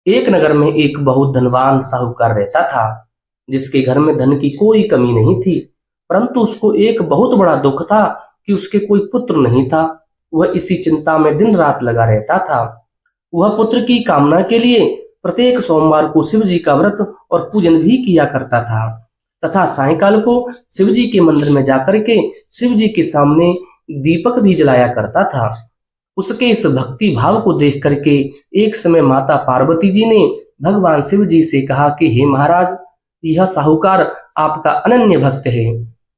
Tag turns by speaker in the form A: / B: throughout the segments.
A: एक नगर में एक बहुत धनवान साहूकार रहता था, जिसके घर में धन की कोई कमी नहीं थी। परंतु उसको एक बहुत बड़ा दुख था कि उसके कोई पुत्र नहीं था। वह इसी चिंता में दिन रात लगा रहता था। वह पुत्र की कामना के लिए प्रत्येक सोमवार को शिव जी का व्रत और पूजन भी किया करता था तथा सायंकाल को शिव जी के मंदिर में जाकर के शिव जी के सामने दीपक भी जलाया करता था। उसके इस भक्ति भाव को देख करके एक समय माता पार्वती जी ने भगवान शिव जी से कहा कि हे महाराज, यह साहूकार आपका अनन्य भक्त है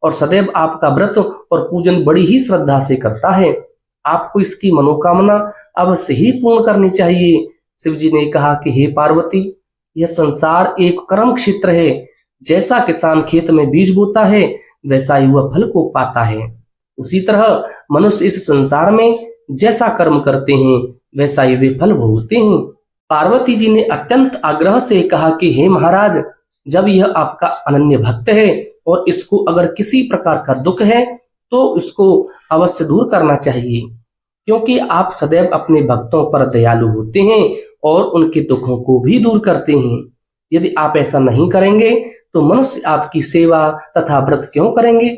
A: और सदैव आपका व्रत और पूजन बड़ी ही श्रद्धा से करता है। आपको इसकी मनोकामना अवश्य ही पूर्ण करनी चाहिए। शिव जी ने कहा कि हे पार्वती, यह संसार एक कर्म क्षेत्र है। जैसा किसान खेत में बीज बोता है, वैसा ही वह फल को पाता है। उसी तरह मनुष्य इस संसार में जैसा कर्म करते हैं, वैसा ही वे फल भोगते हैं। पार्वती जी ने अत्यंत आग्रह से कहा कि हे महाराज, जब यह आपका अनन्य भक्त है और इसको अगर किसी प्रकार का दुख है तो इसको अवश्य दूर करना चाहिए, क्योंकि आप सदैव अपने भक्तों पर दयालु होते हैं और उनके दुखों को भी दूर करते हैं। यदि आप ऐसा नहीं करेंगे तो मनुष्य आपकी सेवा तथा व्रत क्यों करेंगे।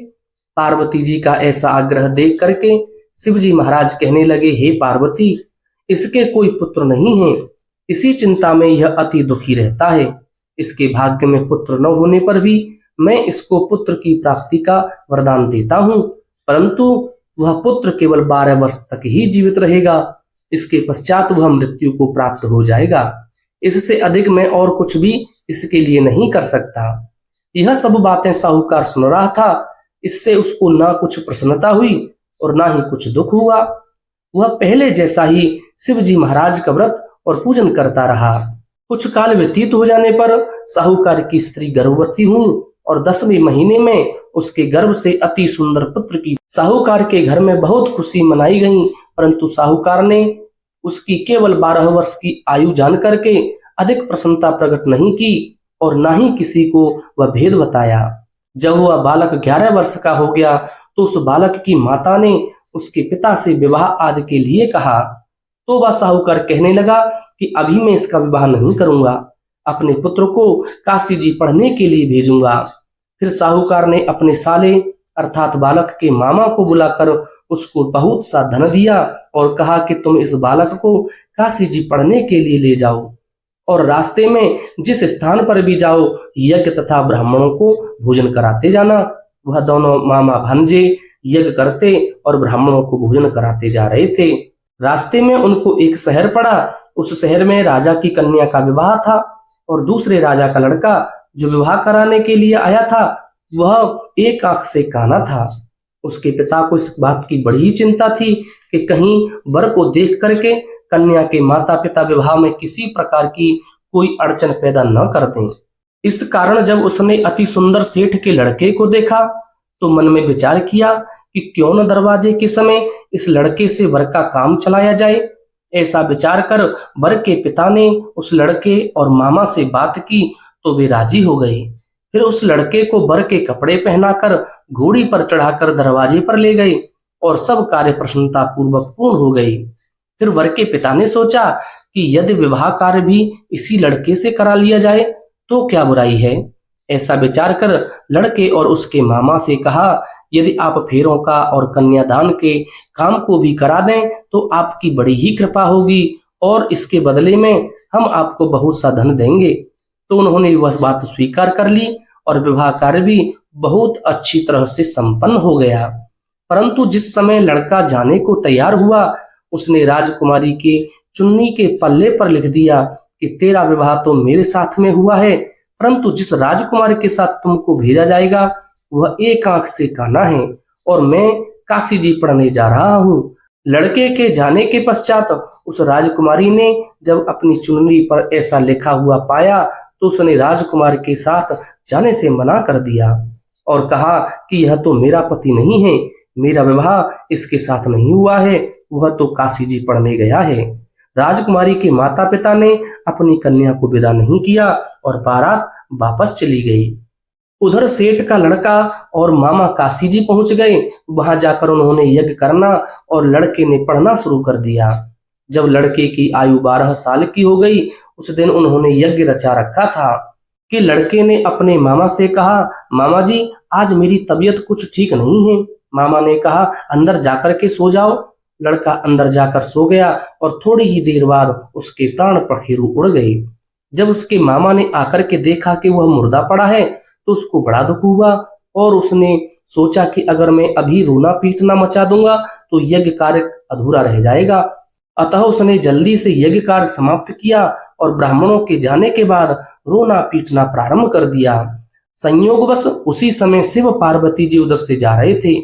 A: पार्वती जी का ऐसा आग्रह देख करके शिव जी महाराज कहने लगे, हे पार्वती, इसके कोई पुत्र नहीं है। इसी चिंता में यह अति दुखी रहता है। इसके भाग्य में पुत्र न होने पर भी मैं इसको पुत्र की प्राप्ति का वरदान देता हूँ, परंतु वह पुत्र केवल 12 वर्ष तक ही जीवित रहेगा। इसके पश्चात वह मृत्यु को प्राप्त हो जाएगा। इससे अधिक मैं और कुछ भी इसके लिए नहीं कर सकता। यह सब बातें साहूकार सुन रहा था। इससे उसको ना कुछ प्रसन्नता हुई और ना ही कुछ दुख हुआ। वह पहले जैसा ही शिव जी महाराज का व्रत और पूजन करता रहा। कुछ काल व्यतीत हो जाने पर साहूकार की स्त्री गर्भवती हुई और 10वें महीने में उसके गर्भ से अति सुंदर पुत्र की साहूकार के घर में बहुत खुशी मनाई गई। परंतु साहूकार ने उसकी केवल 12 वर्ष की आयु जान करके अधिक प्रसन्नता प्रकट नहीं की और ना ही किसी को वह भेद बताया। जब वह बालक 11 वर्ष का हो गया तो उस बालक की माता ने उसके पिता से विवाह आदि के लिए कहा। तो वह साहूकार कहने लगा कि अभी मैं इसका विवाह नहीं करूंगा, अपने पुत्र को काशी जी पढ़ने के लिए भेजूंगा। फिर साहूकार ने अपने साले अर्थात बालक के मामा को बुलाकर उसको बहुत सा धन दिया और कहा कि तुम इस बालक को काशी जी पढ़ने के लिए ले जाओ और रास्ते में जिस स्थान पर भी जाओ यज्ञ तथा ब्राह्मणों को भोजन कराते जाना। वह दोनों मामा भांजे यज्ञ करते और ब्राह्मणों को भोजन कराते जा रहे थे। रास्ते में उनको एक शहर पड़ा। उस शहर में राजा की कन्या का विवाह था और दूसरे राजा का लड़का जो विवाह कराने के लिए आया था वह एक आंख से काना था। उसके पिता को इस बात की बड़ी ही चिंता थी कि कहीं वर को देख करके कन्या के माता पिता विवाह में किसी प्रकार की कोई अड़चन पैदा न कर दें। इस कारण जब उसने अति सुंदर सेठ के लड़के को देखा तो मन में विचार किया कि क्यों न दरवाजे के समय इस लड़के से वर का काम चलाया जाए। ऐसा विचार कर वर के पिता ने उस लड़के और मामा से बात की तो वे राजी हो गए। फिर उस लड़के को वर के कपड़े पहनाकर घोड़ी पर चढ़ाकर दरवाजे पर ले गए और सब कार्य प्रसन्नता पूर्वक पूर्ण हो गए। फिर वर के पिता ने सोचा कि यदि विवाह कार्य भी इसी लड़के से करा लिया जाए तो क्या बुराई है। ऐसा विचार कर लड़के और उसके मामा से कहा, यदि आप फेरों का और कन्यादान के काम को भी करा दें तो आपकी बड़ी ही कृपा होगी और इसके बदले में हम आपको बहुत सा धन देंगे। तो उन्होंने वह बात स्वीकार कर ली और विवाह कार्य भी बहुत अच्छी तरह से संपन्न हो गया। परंतु जिस समय लड़का जाने को तैयार हुआ उसने राजकुमारी के चुन्नी के पल्ले पर लिख दिया कि तेरा विवाह तो मेरे साथ में हुआ है, परंतु जिस राजकुमारी के साथ तुमको भेजा जाएगा वह एक आंख से काना है और मैं काशी जी पढ़ने जा रहा हूँ। लड़के के जाने के पश्चात उस राजकुमारी ने जब अपनी चुन्नी पर ऐसा लिखा हुआ पाया तो उसने राजकुमार के साथ जाने से मना कर दिया और कहा कि यह तो मेरा पति नहीं है, मेरा विवाह इसके साथ नहीं हुआ है, वह तो काशी जी पढ़ने गया है। राजकुमारी के माता पिता ने अपनी कन्या को विदा नहीं किया और बारात वापस चली गई। उधर सेठ का लड़का और मामा काशी जी पहुंच गए। वहां जाकर उन्होंने यज्ञ करना और लड़के ने पढ़ना शुरू कर दिया। जब लड़के की आयु 12 साल की हो गई उस दिन उन्होंने यज्ञ रचा रखा था कि लड़के ने अपने मामा से कहा, मामा जी आज मेरी तबीयत कुछ ठीक नहीं है। मामा ने कहा, अंदर जाकर के सो जाओ। लड़का अंदर जाकर सो गया और थोड़ी ही देर बाद उसके प्राण पखेरु उड़ गए। जब उसके मामा ने आकर के देखा कि वह मुर्दा पड़ा है तो उसको बड़ा दुख हुआ और उसने सोचा कि अगर मैं अभी रोना पीटना मचा दूंगा तो यज्ञ कार्य अधूरा रह जाएगा। अतः उसने जल्दी से यज्ञ कार्य समाप्त किया और ब्राह्मणों के जाने के बाद रोना पीटना प्रारंभ कर दिया। संयोगवश उसी समय शिव पार्वती जी उधर से जा रहे थे।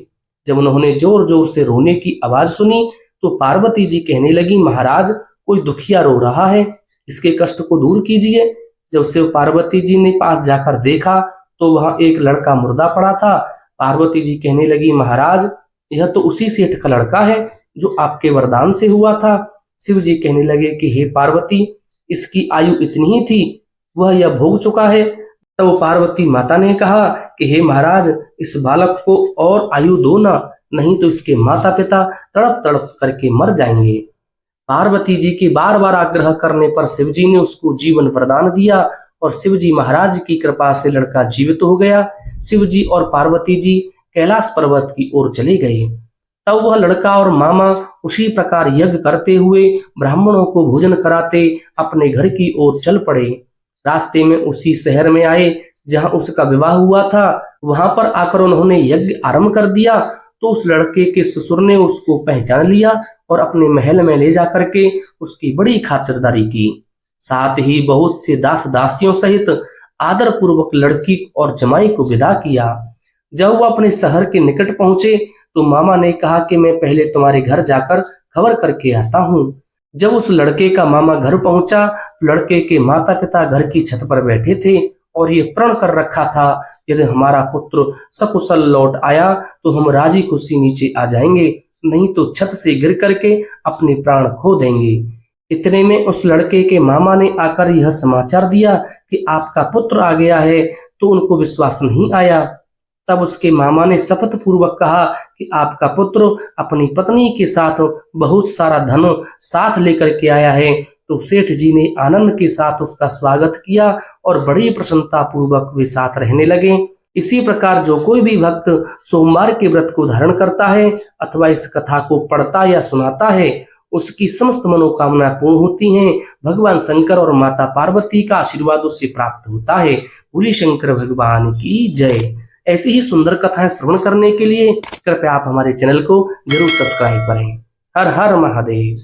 A: जब उन्होंने जोर जोर से रोने की आवाज सुनी तो पार्वती जी कहने लगी, महाराज कोई दुखिया रो रहा है, इसके कष्ट को दूर कीजिए। जब शिव पार्वती जी ने पास जाकर देखा तो वहां एक लड़का मुर्दा पड़ा था। पार्वती जी कहने लगी, महाराज यह तो उसी सेठ का लड़का है जो आपके वरदान से हुआ था। शिव जी कहने लगे कि हे पार्वती, इसकी आयु इतनी ही थी, वह यह भोग चुका है। तब पार्वती माता ने कहा कि हे महाराज इस बालक को और आयु दो ना, नहीं तो इसके माता पिता तड़प तड़प करके मर जाएंगे। पार्वती जी के बार बार आग्रह करने पर शिव जी ने उसको जीवन वरदान दिया और शिव जी महाराज की कृपा से लड़का जीवित हो गया। शिव जी और पार्वती जी कैलाश पर्वत की ओर चले गए। तब वह लड़का और मामा उसी प्रकार यज्ञ करते हुए ब्राह्मणों को भोजन कराते अपने घर की ओर चल पड़े। रास्ते में उसी शहर में आए जहां उसका विवाह हुआ था। वहां पर आकर उन्होंने यज्ञ आरंभ कर दिया तो उस लड़के के ससुर ने उसको पहचान लिया और अपने महल में ले जाकर के उसकी बड़ी खातिरदारी की। साथ ही बहुत से दास दासियों सहित आदर पूर्वक लड़की और जमाई को विदा किया। जब वह अपने शहर के निकट पहुंचे तो मामा ने कहा कि मैं पहले तुम्हारे घर जाकर खबर करके आता हूँ। जब उस लड़के का मामा घर पहुंचा, लड़के के माता पिता घर की छत पर बैठे थे और ये प्रण कर रखा था, यदि हमारा पुत्र सकुशल लौट आया तो हम राजी खुशी नीचे आ जाएंगे, नहीं तो छत से गिर करके अपने प्राण खो देंगे। इतने में उस लड़के के मामा ने आकर यह समाचार दिया कि आपका पुत्र आ गया है, तो उनको विश्वास नहीं आया। तब उसके मामा ने शपथ पूर्वक कहा कि आपका पुत्र अपनी पत्नी के साथ बहुत सारा धन साथ लेकर के आया है। तो सेठ जी ने आनंद के साथ उसका स्वागत किया और बड़ी प्रसन्नता पूर्वक वे साथ रहने लगे। इसी प्रकार जो कोई भी भक्त सोमवार के व्रत को धारण करता है अथवा इस कथा को पढ़ता या सुनाता है, उसकी समस्त मनोकामना पूर्ण होती हैं। भगवान शंकर और माता पार्वती का आशीर्वाद उसे प्राप्त होता है। बोलिए शंकर भगवान की जय। ऐसी ही सुंदर कथाएं श्रवण करने के लिए कृपया आप हमारे चैनल को जरूर सब्सक्राइब करें। हर हर महादेव।